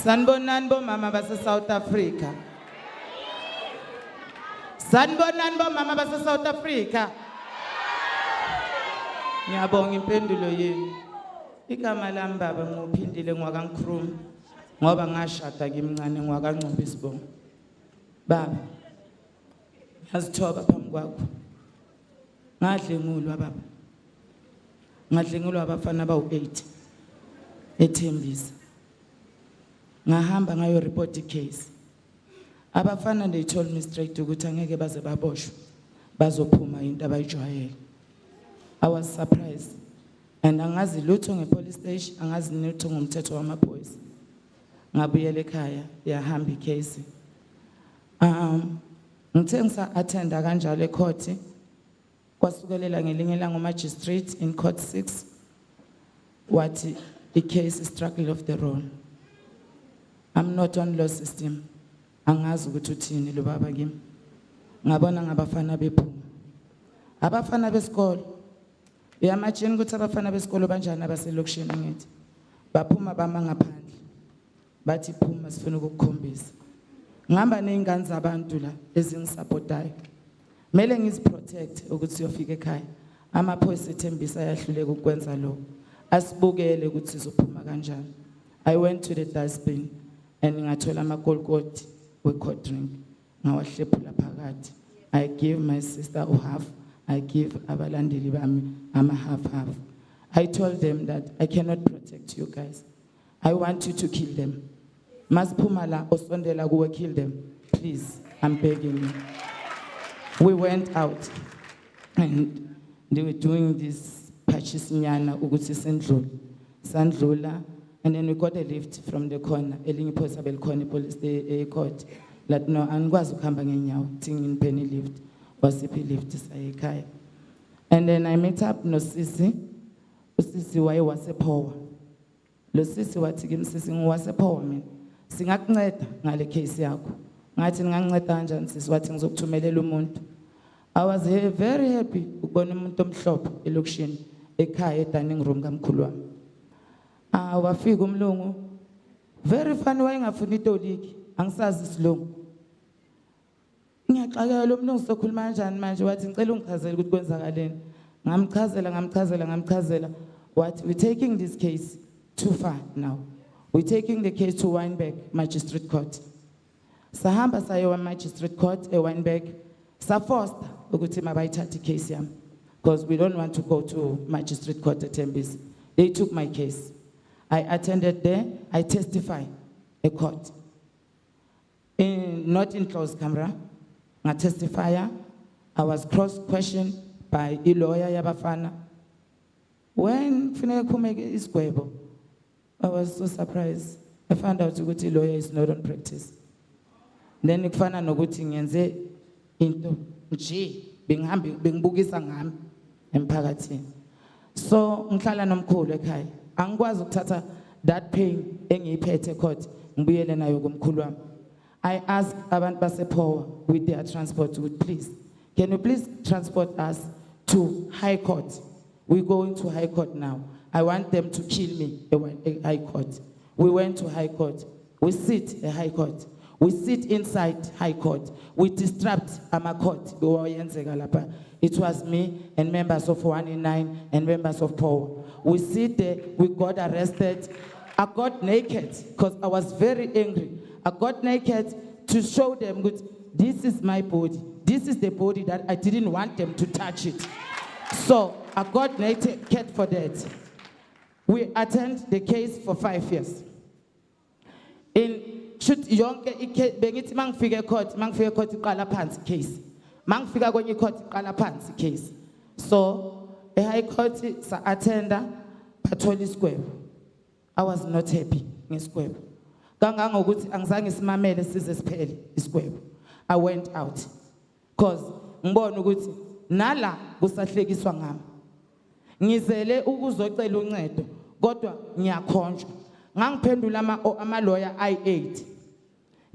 Sanibonani bomama base South Africa. Sanibonani bomama base South Africa. Ngiyabonga impendulo yenu. Igama lami baba nguphindile ngwakaNkrumi ngoba ngashada ngimncane ngwakaNcube Sibongo. Baba ngiyazithoba phambi kwakho. Ngadlengulwa baba. Ngadlengulwa abafana abawu8 eThembisa. Ngahamba ngayo report case. Abafana they told me straight ukuthi angeke baze baboshwe. Bazophuma into abayijwayele. I was surprised. And angazi lutho ngepolice station, angazi lutho ngomthetho wamaphoyisa. Ngabuyela ekhaya yahamba icase. Ngithe ngisa attend kanjalo ecourt. Kwasukelela ngelinye ilanga magistrate in court 6. Wathi the case is struggle of the road. I'm not on law system. Angazi ukuthi uthini lo baba kimi. Ngabona ngabafana bephuma. Abafana besikolo. Yamachini ukuthi abafana besikolo banjani abaselokishini ngithi. Baphuma bama ngaphandle. Bathi phuma sifuna ukukukhombisa. Ngihamba nezingane zabantu la ezingisupportayo. Mele ngiziprotect ukuthi siyofika ekhaya. Amaphoyisa eThembisa ayahluleka ukwenza lokho. Asibukele ukuthi sizophuma kanjani. I went to the dustbin and ngathola amakolkoti we-cold drink. Ngawahlephula phakathi. I gave my sister half. I give abalandeli bami half. I told them that I cannot protect you guys. I want you to kill them. Masiphuma la osondela kuwe, kill them. Please, I'm begging you. We went out and they were doing this patches nyana ukuthi sandlula, and then we got a lift from the corner. Elinye iphoyisa belikhona police court. Like no, angikwazi ukuhamba ngenyawo, thing penny lift. Wasiphi lift sayekhaya. And then I met up no sisi. Usisi waye wasePower. Lo sisi wathi kimi sisi ngiwasePower mina. Singakunceda ngale case yakho. Ngathi nginganceda kanjani sisi wathi ngizokuthumelela umuntu. I was very happy ukubona umuntu omhlophe elokishini ekhaya edining room kamkhulu wami. Wafika umlungu. Very funny wayengafuni itoliki. Angisazi isilungu. Ngiyaxakela lo mlungu sokhuluma kanjani manje wathi ngicela ungichazele ukuthi kwenzakaleni. Ngamchazela. What we're taking this case too far now. We're taking the case to Wynberg Magistrate Court. Sahamba sayo Magistrate Court Wynberg. Saforced ukuthi mabayithathe case yami because we don't want to go to Magistrate Court at Tembisa. They took my case. I attended there. I testified a court. Not in closed camera. I testifier. I was cross-questioned by a lawyer yabafana. When Fineke is Kwebo, I was so surprised. I found out that the lawyer is not on practice. Then I found out that ngenze into nje bengibukisa ngami emphakathini. So ngihlala nomkhulu ekhaya. Angikwazi ukuthatha that pain engiyiphethe court ngibuyele nayo kumkhulu wami. I asked abantu basePower with their transport, please, can you please transport us to High Court? We're going to High Court now. I want them to kill me at High Court. We went to High Court. We sit at High Court. We sit inside High Court. We disrupt our court. It was me and members of 189 and members of Power. We sit there. We got arrested. I got naked because I was very angry. I got naked to show them, this is my body. This is the body that I didn't want them to touch it. So I got naked for that. We attend the case for 5 years. In bengithi mangifika court iqala phansi case. Mangifika kwenye court iqala phansi case. So a High Court sa attender bathola isikwebo. I was not happy ngesikwebo. Kangangokuthi angizange simamele size siphele isikwebo. I went out because ngibona ukuthi nala kusahlekiswa ngami. Ngizele ukuzocela uncedo kodwa ngiyakhonjwa. Ngangiphendula ama lawyer I8.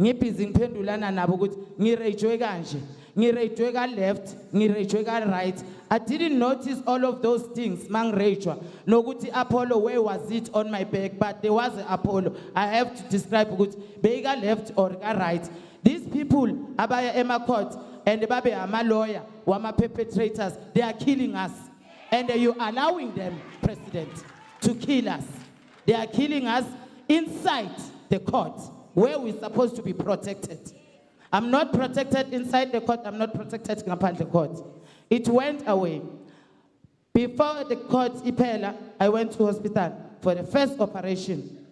Ngibhizi ngiphendulana nabo ukuthi ngirejwe kanje. ngirejwe ka left, ngirejwe ka right. I didn't notice all of those things, mangrejwa. Nokuti Apollo, where was it on my back? But there was an Apollo. I have to describe ukuthi beka left or ka right. These people, abaya ema court, and the baby ama lawyer, wama perpetrators, they are killing us. And you allowing them, President, to kill us. They are killing us inside the court, where we're supposed to be protected. I'm not protected inside the court, I'm not protected in the court. It went away. Before the court, Ipela, I went to hospital for the first operation.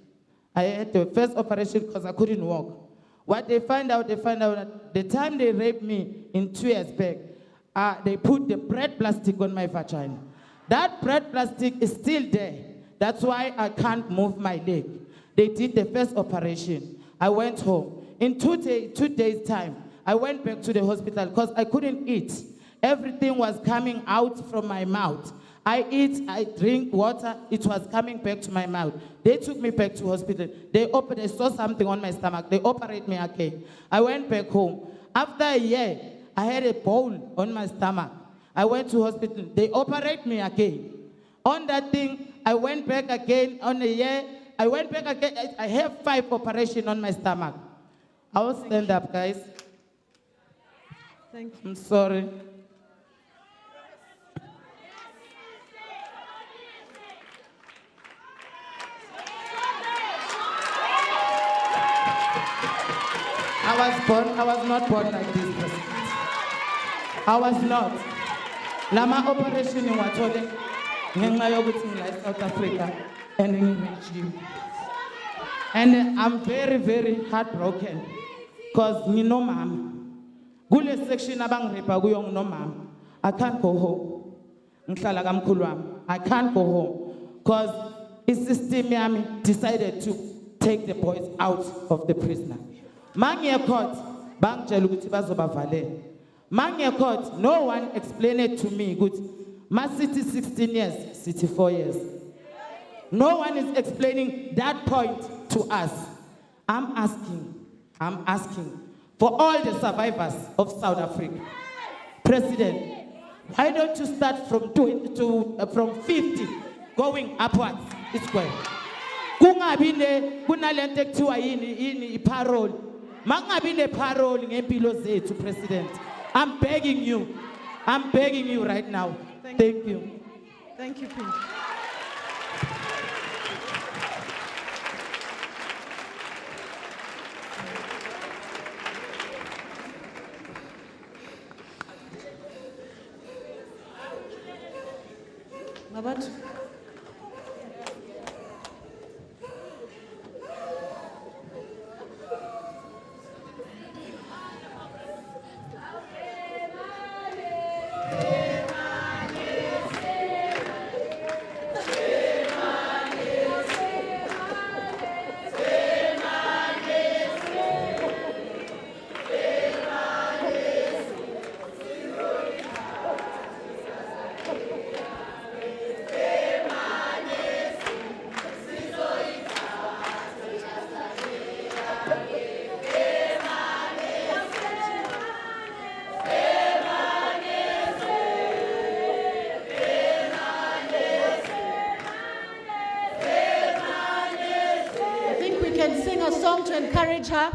I had the first operation because I couldn't walk. What they find out that the time they raped me in 2 years back, they put the bread plastic on my vagina. That bread plastic is still there. That's why I can't move my leg. They did the first operation. I went home. In 2 days' time, I went back to the hospital because I couldn't eat. Everything was coming out from my mouth. I eat, I drink water, it was coming back to my mouth. They took me back to hospital. They saw something on my stomach. They operated me again. I went back home. After a year, I had a bone on my stomach. I went to hospital. They operated me again. On that thing, I went back again. On a year, I went back again. I have 5 operations on my stomach. I will stand up, guys. Thank you. I'm sorry. I was not born like this, President. I was not. Lama operation in Watole, ngenxa yokuthi ngila South Africa, and in regime. And I'm very, very heartbroken, because no mama. Kule section abangrepa kuyo no mama. I can't go home. Ngihlala kamkhulu wami. I can't go home, because the system yami decided to take the boys out of the prisoner. Mangi court, bangitshela ukuthi bazobavalele. Mangi court, no one explained it to me. Good, my city 16 years, city 4 years. No one is explaining that point to us. I'm asking for all the survivors of South Africa. President, why don't you start from 50 going upwards this way? Kungabi kunalento ekuthiwa yini parole. Mangabi ne parole ngempilo zethu, President. I'm begging you right now. Thank you. Thank you, Phindile. Mabat. To encourage her.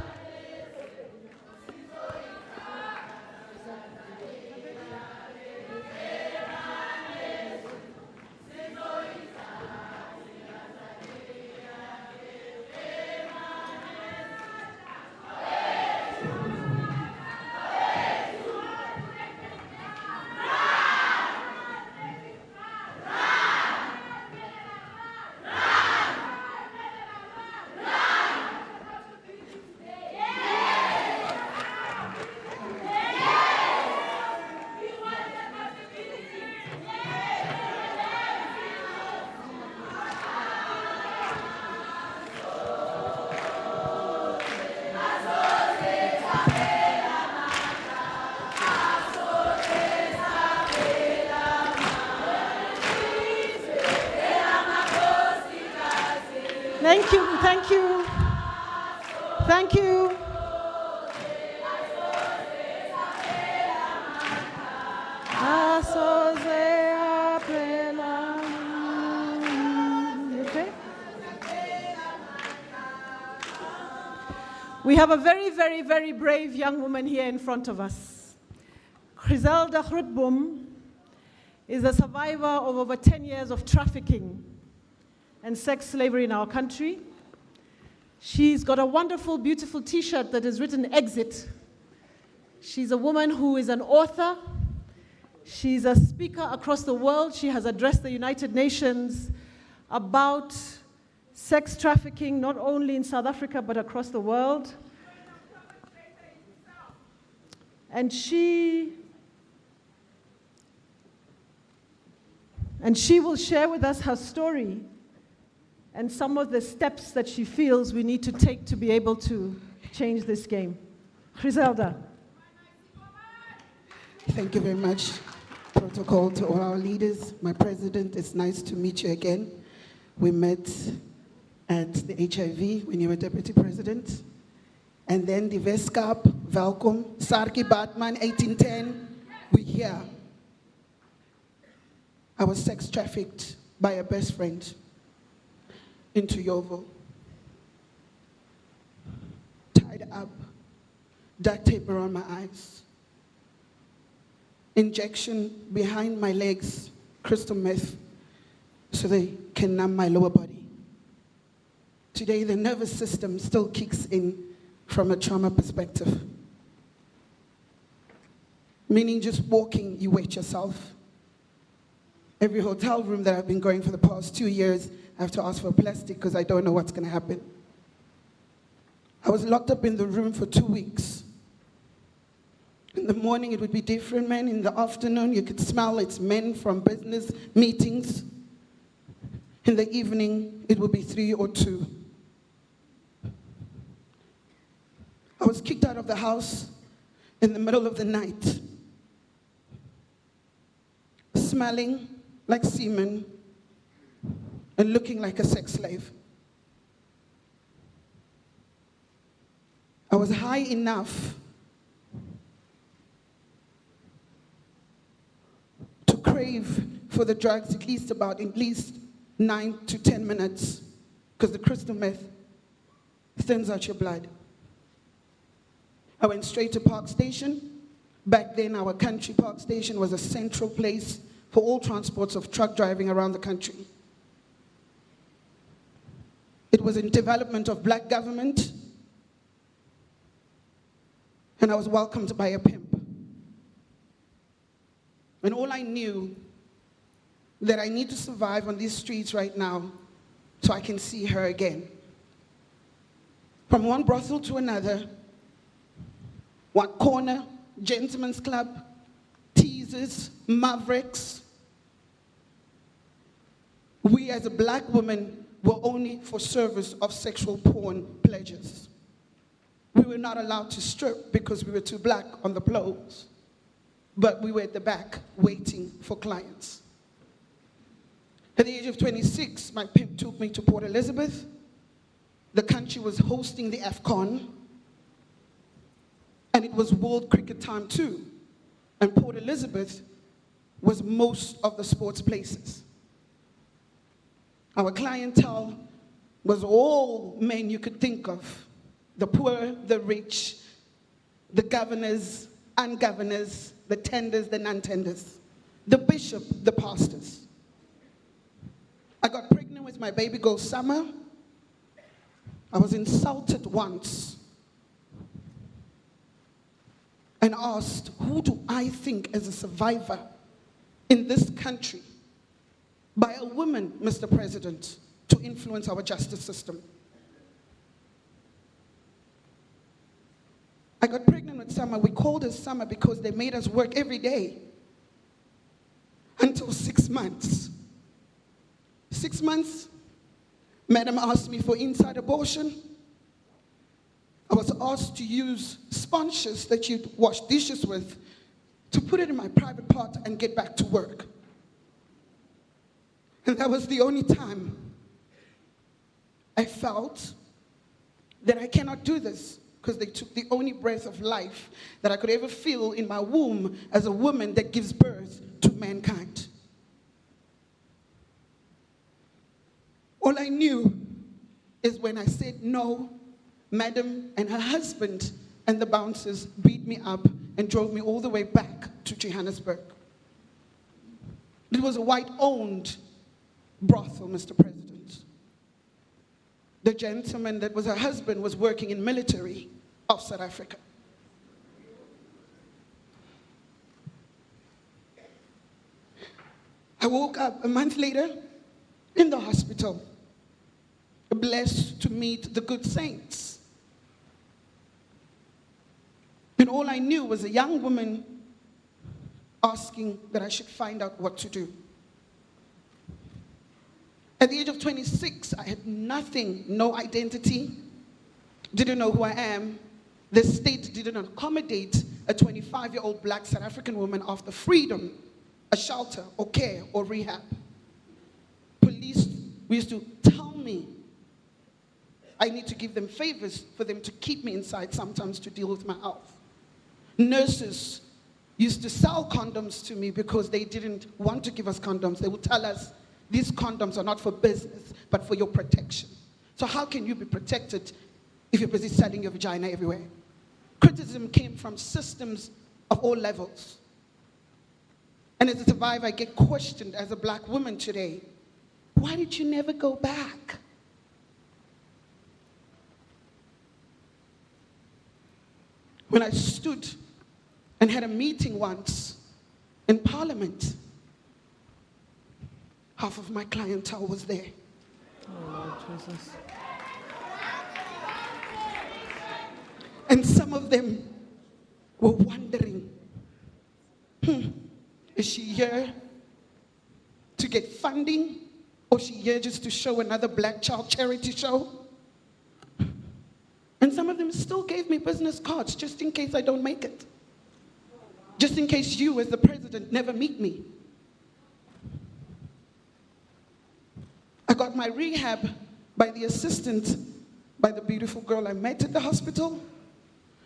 Thank you, thank you. Thank you. We have a very, very, very brave young woman here in front of us. Griselda Grootboom is a survivor of over 10 years of trafficking and sex slavery in our country. She's got a wonderful, beautiful t-shirt that is written "Exit." She's a woman who is an author. She's a speaker across the world. She has addressed the United Nations about sex trafficking, not only in South Africa, but across the world. And she will share with us her story and some of the steps that she feels we need to take to be able to change this game. Griselda. Thank you very much. Protocol to all our leaders. My president, it's nice to meet you again. We met at the HIV when you were deputy president. And then the Veskap, welkom, Sarki Batman, 1810, we're here. I was sex trafficked by a best friend into Yovo. Tied up, duct tape around my eyes. Injection behind my legs, crystal meth, so they can numb my lower body. Today, the nervous system still kicks in from a trauma perspective. Meaning just walking, you wet yourself. Every hotel room that I've been going for the past 2 years, I have to ask for plastic because I don't know what's going to happen. I was locked up in the room for 2 weeks. In the morning, it would be different men. In the afternoon, you could smell it's men from business meetings. In the evening, it would be 3 or 2. I was kicked out of the house in the middle of the night, smelling like semen and looking like a sex slave. I was high enough to crave for the drugs at least 9 to 10 minutes, because the crystal meth thins out your blood. I went straight to Park Station. Back then, our country Park Station was a central place for all transports of truck driving around the country. It was in development of black government, and I was welcomed by a pimp. And all I knew that I need to survive on these streets right now so I can see her again. From one brothel to another, one corner, gentlemen's club, teasers, mavericks. We as a black woman were only for service of sexual porn pleasures. We were not allowed to strip because we were too black on the floors, but we were at the back waiting for clients. At the age of 26, my pimp took me to Port Elizabeth. The country was hosting the AFCON, and it was World Cricket time too. And Port Elizabeth was most of the sports places. Our clientele was all men you could think of. The poor, the rich, the governors, ungovernors, the tenders, the non-tenders, the bishop, the pastors. I got pregnant with my baby girl, Summer. I was insulted once and asked, who do I think as a survivor in this country by a woman, Mr. President, to influence our justice system? I got pregnant with Summer. We called her Summer because they made us work every day until 6 months. 6 months, Madam asked me for inside abortion. I was asked to use sponges that you'd wash dishes with to put it in my private part and get back to work. And that was the only time I felt that I cannot do this, because they took the only breath of life that I could ever feel in my womb as a woman that gives birth to mankind. All I knew is when I said no, Madam and her husband and the bouncers beat me up and drove me all the way back to Johannesburg. It was a white-owned brothel, Mr. President. The gentleman that was her husband was working in military of South Africa. I woke up a month later in the hospital, blessed to meet the good saints. And all I knew was a young woman asking that I should find out what to do. At the age of 26, I had nothing, no identity, didn't know who I am. The state didn't accommodate a 25-year-old black South African woman after freedom, a shelter or care or rehab. Police used to tell me I need to give them favors for them to keep me inside sometimes to deal with my health. Nurses used to sell condoms to me because they didn't want to give us condoms. They would tell us, these condoms are not for business, but for your protection. So how can you be protected if you're busy selling your vagina everywhere? Criticism came from systems of all levels. And as a survivor, I get questioned as a black woman today. Why did you never go back? When I stood and had a meeting once in Parliament, half of my clientele was there. Oh, Lord Jesus. And some of them were wondering, is she here to get funding, or is she here just to show another black child charity show? And some of them still gave me business cards just in case I don't make it. Just in case you, as the president, never meet me. I got my rehab by the assistant, by the beautiful girl I met at the hospital.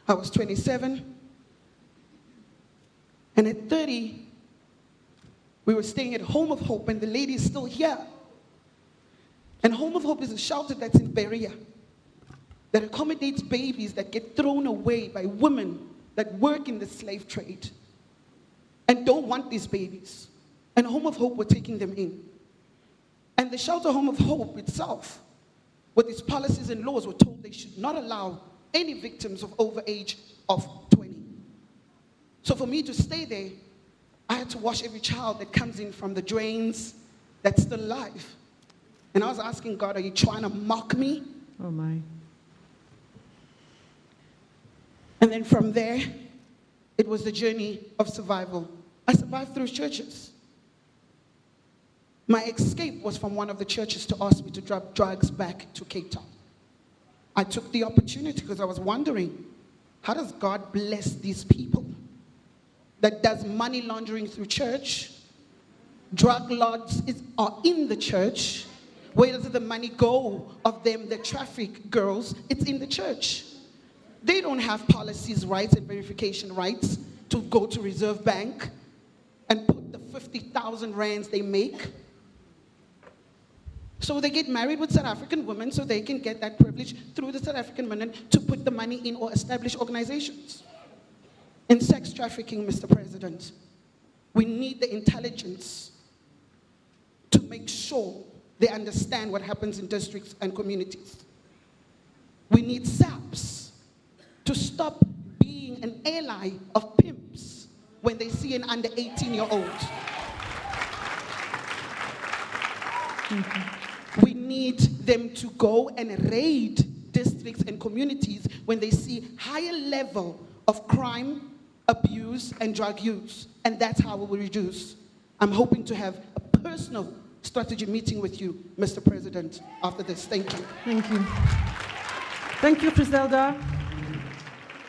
I was 27. And at 30, we were staying at Home of Hope, and the lady is still here. And Home of Hope is a shelter that's in Berea that accommodates babies that get thrown away by women that work in the slave trade and don't want these babies. And Home of Hope were taking them in. And the shelter Home of Hope itself, with its policies and laws, were told they should not allow any victims of over age of 20. So for me to stay there, I had to wash every child that comes in from the drains that's still alive. And I was asking God, are you trying to mock me? Oh my. And then from there, it was the journey of survival. I survived through churches. My escape was from one of the churches to ask me to drop drugs back to Cape Town. I took the opportunity because I was wondering, how does God bless these people that does money laundering through church? Drug lords are in the church. Where does the money go of them that traffic girls? It's in the church. They don't have policies, rights, and verification rights to go to Reserve Bank and put the 50,000 rands they make. So they get married with South African women so they can get that privilege through the South African women to put the money in or establish organizations. In sex trafficking, Mr. President, we need the intelligence to make sure they understand what happens in districts and communities. We need SABC to stop being an ally of pimps when they see an under 18-year-old. We need them to go and raid districts and communities when they see higher level of crime, abuse, and drug use. And that's how we will reduce. I'm hoping to have a personal strategy meeting with you, Mr. President, after this. Thank you. Thank you. Thank you, Griselda.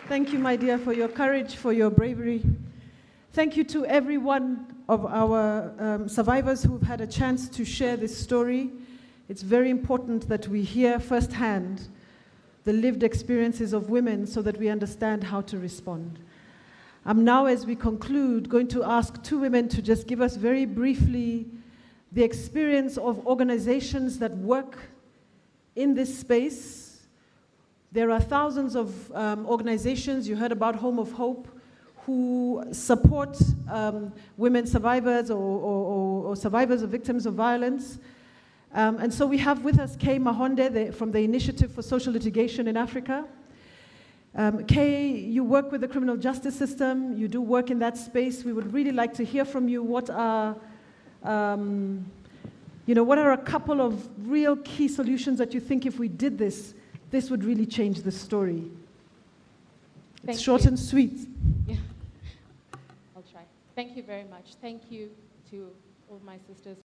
Thank you, my dear, for your courage, for your bravery. Thank you to every one of our survivors who've had a chance to share this story. It's very important that we hear firsthand the lived experiences of women so that we understand how to respond. I'm now, as we conclude, going to ask two women to just give us very briefly the experience of organizations that work in this space, There are thousands of organizations, you heard about Home of Hope, who support women survivors or survivors of victims of violence. And so we have with us Kay Mahonde from the Initiative for Social Litigation in Africa. Kay, you work with the criminal justice system, you do work in that space. We would really like to hear from you. What are a couple of real key solutions that you think if we did this, this would really change the story? It's short and sweet. Yeah. I'll try. Thank you very much. Thank you to all my sisters.